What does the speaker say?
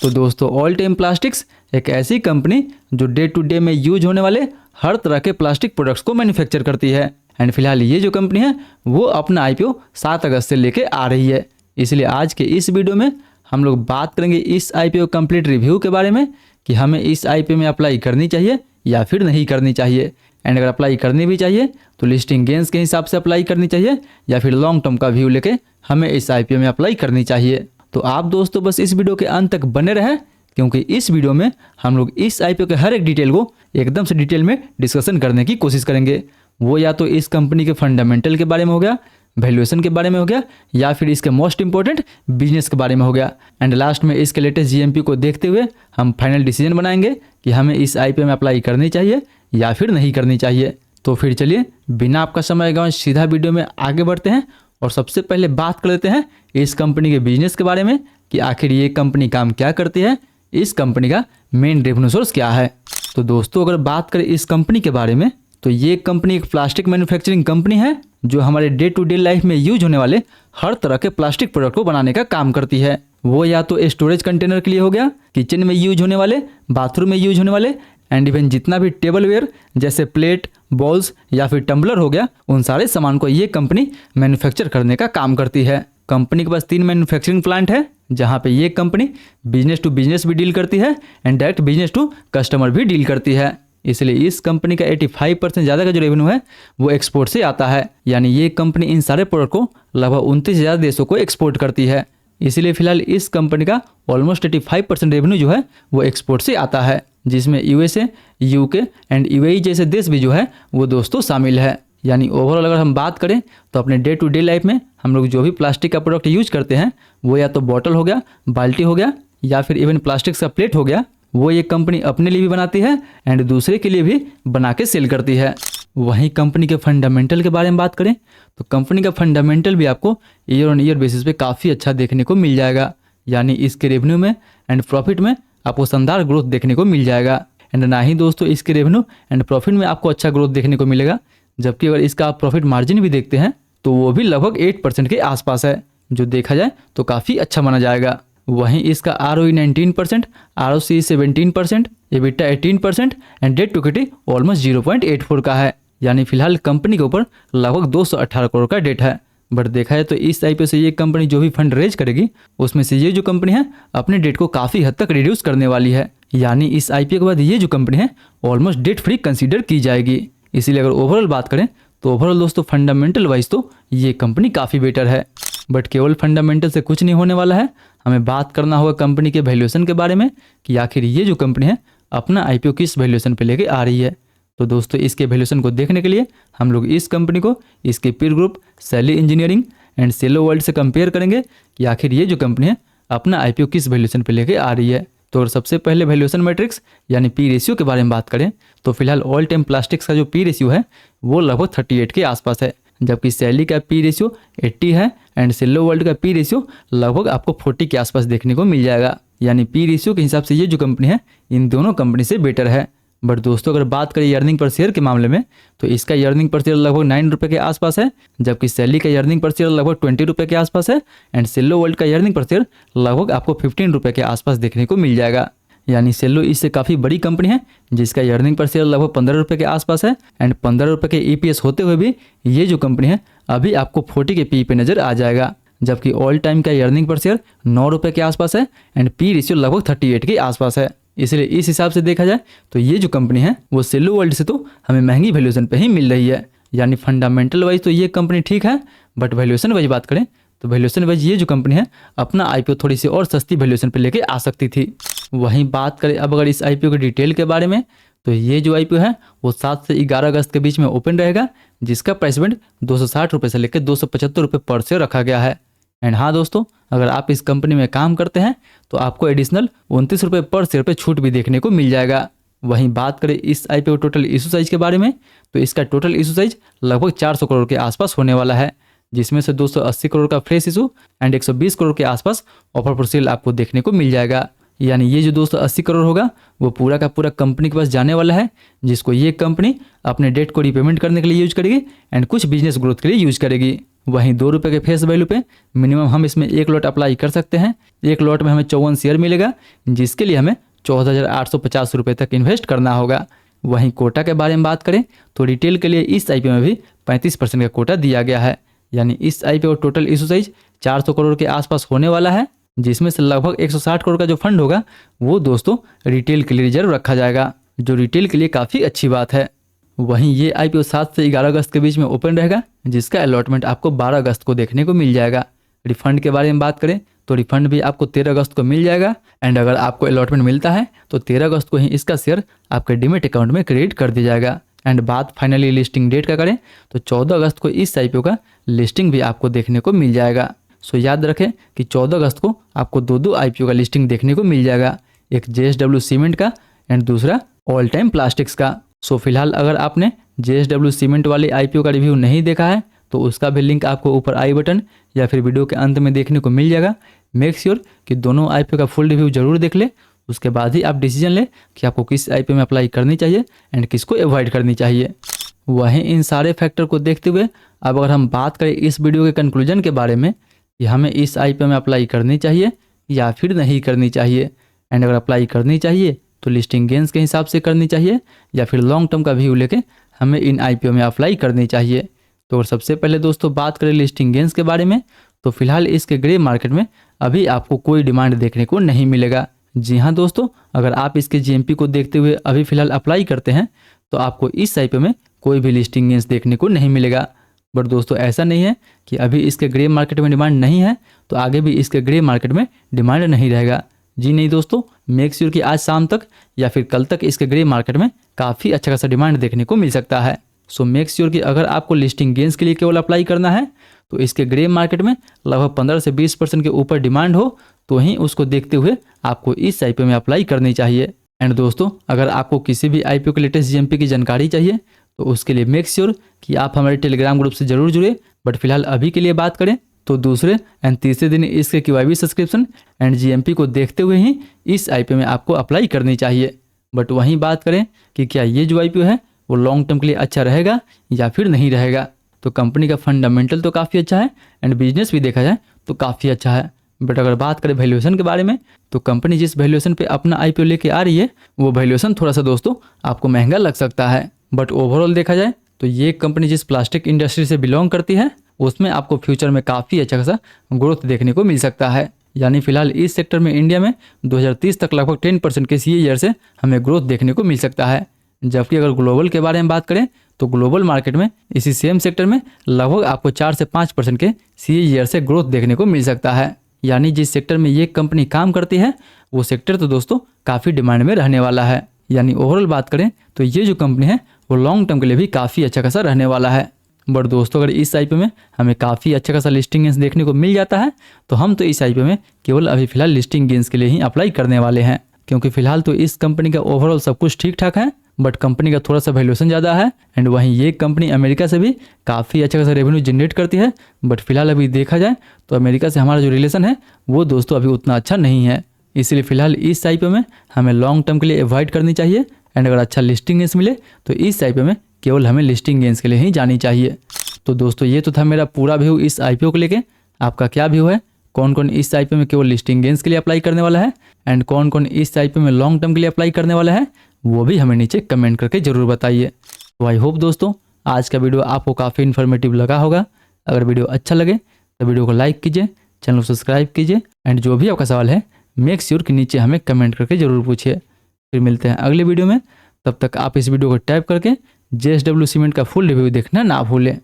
तो दोस्तों all time plastics एक ऐसी कंपनी जो डे टू डे में यूज होने वाले हर तरह के प्लास्टिक प्रोडक्ट्स को मैन्युफैक्चर करती है। एंड फिलहाल ये जो कंपनी है वो अपना आईपीओ 7 अगस्त से लेके आ रही है। इसलिए आज के इस वीडियो में हम लोग बात करेंगे इस आईपीओ कंप्लीट रिव्यू के बारे में कि हमें इस आईपीओ में अप्लाई करनी चाहिए या फिर नहीं करनी चाहिए। एंड अगर अप्लाई करनी भी चाहिए तो लिस्टिंग गेंस के हिसाब से अप्लाई करनी चाहिए या फिर लॉन्ग टर्म का व्यू लेके हमें इस आईपीओ में अप्लाई करनी चाहिए। तो आप दोस्तों बस इस वीडियो के अंत तक बने रहें, क्योंकि इस वीडियो में हम लोग इस आईपीओ के हर एक डिटेल को एकदम से डिटेल में डिस्कशन करने की कोशिश करेंगे। वो या तो इस कंपनी के फंडामेंटल के बारे में हो गया, वैल्यूएशन के बारे में हो गया, या फिर इसके मोस्ट इंपॉर्टेंट बिजनेस के बारे में हो गया। एंड लास्ट में इसके लेटेस्ट जीएमपी को देखते हुए हम फाइनल डिसीजन बनाएंगे कि हमें इस आईपीओ में अप्लाई करनी चाहिए या फिर नहीं करनी चाहिए। तो फिर चलिए बिना आपका समय गंवाए सीधा वीडियो में आगे बढ़ते हैं और सबसे पहले बात कर लेते हैं इस कंपनी के बिजनेस के बारे में कि आखिर ये कंपनी काम क्या करती है, इस कंपनी का मेन रेवेन्यू सोर्स क्या है। तो दोस्तों अगर बात करें इस कंपनी के बारे में तो ये कंपनी एक प्लास्टिक मैन्युफैक्चरिंग कंपनी है जो हमारे डे टू डे लाइफ में यूज होने वाले हर तरह के प्लास्टिक प्रोडक्ट को बनाने का काम करती है। वो या तो स्टोरेज कंटेनर के लिए हो गया, किचन में यूज होने वाले, बाथरूम में यूज होने वाले, एंड इवन जितना भी टेबल वेयर जैसे प्लेट, बॉल्स या फिर टम्बलर हो गया, उन सारे सामान को ये कंपनी मैन्युफैक्चर करने का काम करती है। कंपनी के पास 3 मैन्युफैक्चरिंग प्लांट है जहाँ पे ये कंपनी बिजनेस टू बिजनेस भी डील करती है and direct business to customer भी डील करती है। इसलिए इस कंपनी का 85% ज़्यादा का जो रेवेन्यू है वो एक्सपोर्ट से आता है। यानी ये कंपनी इन सारे प्रोडक्ट को लगभग 29 से ज़्यादा देशों को एक्सपोर्ट करती है। इसीलिए फिलहाल इस कंपनी का ऑलमोस्ट 85% रेवेन्यू जो है वो एक्सपोर्ट से आता है, जिसमें यूएसए, यूके एंड यूएई जैसे देश भी जो है वो दोस्तों शामिल है। यानी ओवरऑल अगर हम बात करें तो अपने डे टू डे लाइफ में हम लोग जो भी प्लास्टिक का प्रोडक्ट यूज करते हैं वो या तो बॉटल हो गया, बाल्टी हो गया, या फिर इवन प्लास्टिक का प्लेट हो गया, वो ये कंपनी अपने लिए भी बनाती है एंड दूसरे के लिए भी बना के सेल करती है। वहीं कंपनी के फंडामेंटल के बारे में बात करें तो कंपनी का फंडामेंटल भी आपको ईयर ऑन ईयर बेसिस पे काफ़ी अच्छा देखने को मिल जाएगा। यानी इसके रेवेन्यू में एंड प्रॉफिट में आपको शानदार ग्रोथ देखने को मिल जाएगा। एंड ना ही दोस्तों इसके रेवेन्यू एंड प्रॉफिट में आपको अच्छा ग्रोथ देखने को मिलेगा, जबकि अगर इसका आप प्रॉफिट मार्जिन भी देखते हैं तो वो भी लगभग 8% के आसपास है, जो देखा जाए तो काफ़ी अच्छा माना जाएगा। वहीं इसका ROE 19%, ROCE 17%, EBITDA 18% and debt to equity almost 0.84 का है। यानी फिलहाल कंपनी के ऊपर लगभग 218 करोड़ का डेट है। बट देखा जाए तो इस आईपीओ से ये कंपनी जो भी फंड रेज करेगी उसमें से ये जो कंपनी है अपने डेट को काफ़ी हद तक रिड्यूस करने वाली है। यानी इस आईपीओ के बाद ये जो कंपनी है ऑलमोस्ट डेट फ्री कंसीडर की जाएगी। इसीलिए अगर ओवरऑल बात करें तो ओवरऑल दोस्तों फंडामेंटल वाइज तो ये कंपनी काफ़ी बेटर है। बट केवल फंडामेंटल से कुछ नहीं होने वाला है, हमें बात करना होगा कंपनी के वैल्यूएशन के बारे में कि आखिर ये जो कंपनी है अपना आईपीओ किस वैल्यूएशन पे लेके आ रही है। तो दोस्तों इसके वैल्यूएशन को देखने के लिए हम लोग इस कंपनी को इसके peer group Shaily Engineering and Cello World से कंपेयर करेंगे कि आखिर ये जो कंपनी है अपना आईपीओ किस वैल्यूएशन पे लेके आ रही है। तो अगर सबसे पहले वैल्यूएशन मैट्रिक्स यानी पी रेशियो के बारे में बात करें तो फिलहाल ऑल टाइम प्लास्टिक्स का जो पी रेशियो है वो लगभग 38 के आसपास है, जबकि सैली का पी रेशियो 80 है एंड सेलो वर्ल्ड का पी रेशियो लगभग आपको 40 के आसपास देखने को मिल जाएगा। यानी पी रेशियो के हिसाब से ये जो कंपनी है इन दोनों कंपनी से बेटर है। बट दोस्तों अगर बात करें अर्निंग पर शेयर के मामले में तो इसका अर्निंग पर शेयर लगभग 9 रुपये के आसपास है, जबकि सैली का अर्निंग पर शेयर लगभग 20 रुपये के आसपास है एंड सेलो वर्ल्ड का अर्निंग पर शेयर लगभग आपको 15 रुपये के आसपास देखने को मिल जाएगा। यानी सेलो इससे काफ़ी बड़ी कंपनी है जिसका अर्निंग पर शेयर लगभग 15 रुपये के आसपास है एंड 15 रुपये के EPS होते हुए भी ये जो कंपनी है अभी आपको 40 के PE पे नजर आ जाएगा, जबकि ऑल टाइम का अर्निंग पर शेयर 9 रुपये के आसपास है एंड पी रेशियो लगभग 38 के आसपास है। इसलिए इस हिसाब से देखा जाए तो ये जो कंपनी है वो सेलो वर्ल्ड से तो हमें महंगी वैल्यूएशन पे ही मिल रही है। यानी फंडामेंटल वाइज तो ये कंपनी ठीक है, बट वैल्यूएशन वाइज बात करें तो वैल्यूएशन वाइज ये जो कंपनी है अपना आईपीओ थोड़ी सी और सस्ती वैल्यूएशन पे लेके आ सकती थी। वहीं बात करें अब अगर इस आईपीओ की डिटेल के बारे में तो ये जो आईपीओ है वो 7 से 11 अगस्त के बीच में ओपन रहेगा, जिसका प्राइस बैंड 260 रुपये से लेकर 275 रुपये पर शेयर रखा गया है। एंड हाँ दोस्तों अगर आप इस कंपनी में काम करते हैं तो आपको एडिशनल 29 रुपये पर शेयर पे छूट भी देखने को मिल जाएगा। वहीं बात करें इस आईपीओ टोटल इशू साइज के बारे में तो इसका टोटल इशू साइज लगभग 400 करोड़ के आसपास होने वाला है, जिसमें से 280 करोड़ का फ्रेश इशू एंड 120 करोड़ के आसपास ऑफर फॉर सेल आपको देखने को मिल जाएगा। यानी ये जो दोस्तों 80 करोड़ होगा वो पूरा का पूरा कंपनी के पास जाने वाला है, जिसको ये कंपनी अपने डेट को रिपेमेंट करने के लिए यूज करेगी एंड कुछ बिजनेस ग्रोथ के लिए यूज करेगी। वहीं 2 रुपये के फेस वैल्यू पे मिनिमम हम इसमें 1 लॉट अप्लाई कर सकते हैं। 1 लॉट में हमें 54 शेयर मिलेगा, जिसके लिए हमें 14,850 रुपये तक इन्वेस्ट करना होगा। वहीं कोटा के बारे में बात करें तो रिटेल के लिए इस आईपीओ में भी 35% का कोटा दिया गया है। यानी इस आईपीओ का टोटल इशू साइज 400 करोड़ के आसपास होने वाला है, जिसमें से लगभग 160 करोड़ का जो फंड होगा वो दोस्तों रिटेल के लिए रिजर्व रखा जाएगा, जो रिटेल के लिए काफ़ी अच्छी बात है। वहीं ये आईपीओ 7 से 11 अगस्त के बीच में ओपन रहेगा, जिसका अलॉटमेंट आपको 12 अगस्त को देखने को मिल जाएगा। रिफंड के बारे में बात करें तो रिफंड भी आपको 13 अगस्त को मिल जाएगा एंड अगर आपको अलॉटमेंट मिलता है तो 13 अगस्त को ही इसका शेयर आपके डीमेट अकाउंट में क्रेडिट कर दिया जाएगा। एंड बात फाइनली लिस्टिंग डेट का करें तो 14 अगस्त को इस आईपीओ का लिस्टिंग भी आपको देखने को मिल जाएगा। सो याद रखें कि 14 अगस्त को आपको 2 आईपीओ का लिस्टिंग देखने को मिल जाएगा, एक JSW सीमेंट का एंड दूसरा ऑल टाइम प्लास्टिक्स का। सो फिलहाल अगर आपने JSW सीमेंट वाले आईपीओ का रिव्यू नहीं देखा है तो उसका भी लिंक आपको ऊपर आई बटन या फिर वीडियो के अंत में देखने को मिल जाएगा। मेक श्योर कि दोनों आईपीओ का फुल रिव्यू जरूर देख ले, उसके बाद ही आप डिसीजन ले कि आपको किस आईपीओ में अप्लाई करनी चाहिए एंड किसको अवॉइड करनी चाहिए। वहीं इन सारे फैक्टर को देखते हुए अब अगर हम बात करें इस वीडियो के कंक्लूजन के बारे में कि हमें इस आईपीओ में अप्लाई करनी चाहिए या फिर नहीं करनी चाहिए, एंड अगर अप्लाई करनी चाहिए तो लिस्टिंग गेंस के हिसाब से करनी चाहिए या फिर लॉन्ग टर्म का व्यू लेके हमें इन आईपीओ में अप्लाई करनी चाहिए। तो अगर सबसे पहले दोस्तों बात करें लिस्टिंग गेंस के बारे में तो फिलहाल इसके ग्रे मार्केट में अभी आपको कोई डिमांड देखने को नहीं मिलेगा। जी हाँ दोस्तों, अगर आप इसके जीएमपी को देखते हुए अभी फिलहाल अप्लाई करते हैं तो आपको इस आईपीओ में कोई भी लिस्टिंग गेंस देखने को नहीं मिलेगा। बट दोस्तों ऐसा नहीं है कि अभी इसके ग्रे मार्केट में डिमांड नहीं है तो आगे भी इसके ग्रे मार्केट में डिमांड नहीं रहेगा। जी नहीं दोस्तों, मेक श्योर कि आज शाम तक या फिर कल तक इसके ग्रे मार्केट में काफ़ी अच्छा खासा डिमांड देखने को मिल सकता है। सो मेक श्योर कि अगर आपको लिस्टिंग गेंस के लिए केवल अप्लाई करना है तो इसके ग्रे मार्केट में लगभग 15 से 20% के ऊपर डिमांड हो तो ही उसको देखते हुए आपको इस आईपीओ में अप्लाई करनी चाहिए। एंड दोस्तों अगर आपको किसी भी आईपीओ के लेटेस्ट जीएमपी की जानकारी चाहिए तो उसके लिए मेक श्योर कि आप हमारे टेलीग्राम ग्रुप से जरूर जुड़े। बट फिलहाल अभी के लिए बात करें तो दूसरे एंड तीसरे दिन इसके QIB सब्सक्रिप्शन एंड जीएमपी को देखते हुए ही इस आईपीओ में आपको अप्लाई करनी चाहिए। बट वहीं बात करें कि क्या ये जो आईपीओ है वो लॉन्ग टर्म के लिए अच्छा रहेगा या फिर नहीं रहेगा, तो कंपनी का फंडामेंटल तो काफ़ी अच्छा है एंड बिजनेस भी देखा जाए तो काफ़ी अच्छा है। बट अगर बात करें वैल्यूएशन के बारे में तो कंपनी जिस वैल्यूएशन पे अपना आईपीओ लेके आ रही है वो वैल्यूएशन थोड़ा सा दोस्तों आपको महंगा लग सकता है। बट ओवरऑल देखा जाए तो ये कंपनी जिस प्लास्टिक इंडस्ट्री से बिलोंग करती है उसमें आपको फ्यूचर में काफ़ी अच्छा खासा ग्रोथ देखने को मिल सकता है। यानी फिलहाल इस सेक्टर में इंडिया में 2030 तक लगभग 10% के CAGR से हमें ग्रोथ देखने को मिल सकता है। जबकि अगर ग्लोबल के बारे में बात करें तो ग्लोबल मार्केट में इसी सेम सेक्टर में लगभग आपको 4 से 5% के CAGR से ग्रोथ देखने को मिल सकता है। यानी जिस सेक्टर में ये कंपनी काम करती है वो सेक्टर तो दोस्तों काफ़ी डिमांड में रहने वाला है। यानी ओवरऑल बात करें तो ये जो कंपनी है वो लॉन्ग टर्म के लिए भी काफ़ी अच्छा खासा रहने वाला है। बट दोस्तों अगर इस आईपीओ में हमें काफ़ी अच्छा खासा लिस्टिंग गेंस देखने को मिल जाता है तो हम तो इस आईपीओ में केवल अभी फिलहाल लिस्टिंग गेंस के लिए ही अप्लाई करने वाले हैं, क्योंकि फिलहाल तो इस कंपनी का ओवरऑल सब कुछ ठीक ठाक है बट कंपनी का थोड़ा सा वैल्यूएशन ज़्यादा है। एंड वहीं ये कंपनी अमेरिका से भी काफ़ी अच्छा खासा रेवेन्यू जनरेट करती है। बट फिलहाल अभी देखा जाए तो अमेरिका से हमारा जो रिलेशन है वो दोस्तों अभी उतना अच्छा नहीं है, इसलिए फिलहाल इस आईपीओ में हमें लॉन्ग टर्म के लिए अवॉइड करनी चाहिए। एंड अगर अच्छा लिस्टिंग गेंस मिले तो इस आईपीओ में केवल हमें लिस्टिंग गेंस के लिए ही जानी चाहिए। तो दोस्तों ये तो था मेरा पूरा व्यू इस आईपीओ को लेके। आपका क्या व्यू है? कौन कौन इस आईपीओ में केवल लिस्टिंग गेंस के लिए अप्लाई करने वाला है एंड कौन कौन इस आईपीओ में लॉन्ग टर्म के लिए अप्लाई करने वाला है, वो भी हमें नीचे कमेंट करके जरूर बताइए। तो आई होप दोस्तों आज का वीडियो आपको काफ़ी इन्फॉर्मेटिव लगा होगा। अगर वीडियो अच्छा लगे तो वीडियो को लाइक कीजिए, चैनल को सब्सक्राइब कीजिए एंड जो भी आपका सवाल है मेक श्योर कि नीचे हमें कमेंट करके जरूर पूछिए। फिर मिलते हैं अगले वीडियो में, तब तक आप इस वीडियो को टैप करके JSW सीमेंट का फुल रिव्यू देखना ना भूलें।